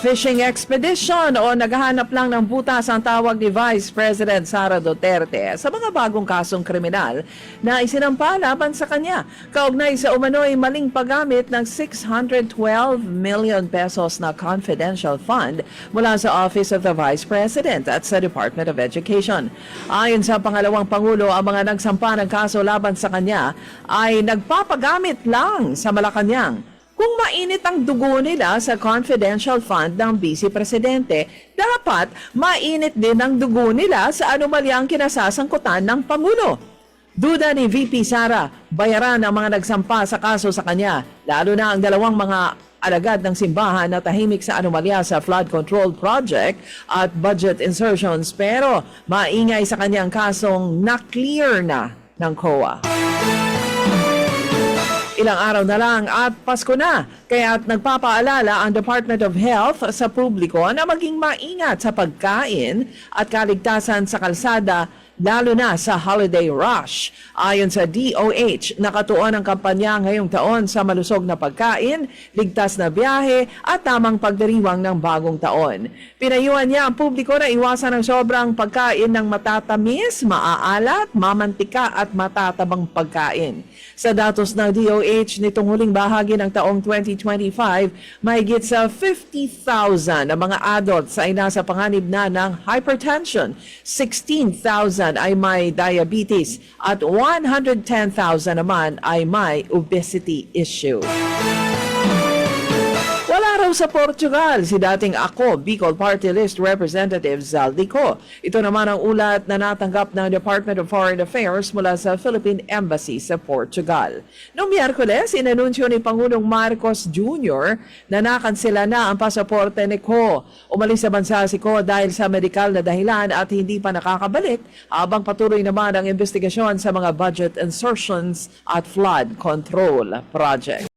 Fishing expedition o naghahanap lang ng butas ang tawag ni Vice President Sara Duterte sa mga bagong kasong kriminal na isinampa laban sa kanya. Kaugnay sa umano'y maling paggamit ng 612 million pesos na confidential fund mula sa Office of the Vice President at sa Department of Education. Ayon sa pangalawang Pangulo, ang mga nagsampa ng kaso laban sa kanya ay nagpapagamit lang sa Malacanang. Kung mainit ang dugo nila sa confidential fund ng Vice Presidente, dapat mainit din ang dugo nila sa anomalyang kinasasangkutan ng Pangulo. Duda ni VP Sara, bayaran ang mga nagsampa sa kaso sa kanya, lalo na ang dalawang mga alagad ng simbahan na tahimik sa anomalya sa flood control project at budget insertions, pero maingay sa kanyang kasong na-clear na ng COA. Ilang araw na lang at Pasko na, kaya nagpapaalala ang Department of Health sa publiko na maging maingat sa pagkain at kaligtasan sa kalsada, lalo na sa holiday rush. Ayon sa DOH, nakatuon ang kampanya ngayong taon sa malusog na pagkain, ligtas na biyahe at tamang pagdiriwang ng bagong taon. Pinayuhan niya ang publiko na iwasan ang sobrang pagkain ng matatamis, maaalat, mamantika at matatabang pagkain. Sa datos ng DOH nitong huling bahagi ng taong 2025, mahigit sa 50,000 na mga adults ay nasa panganib na ng hypertension, 16,000 ay may diabetes at 110,000 naman ay may obesity issue. Wala raw sa Portugal si dating ako Bicol Party List Representative Zaldico. Ito naman ang ulat na natanggap ng Department of Foreign Affairs mula sa Philippine Embassy sa Portugal. Noong Miyerkules, inanunsyo ni Pangulong Marcos Jr. na nakansela na ang pasaporte ni Ko. Umalis sa bansa si Ko dahil sa medikal na dahilan at hindi pa nakakabalik, habang patuloy naman ang investigasyon sa mga budget insertions at flood control project.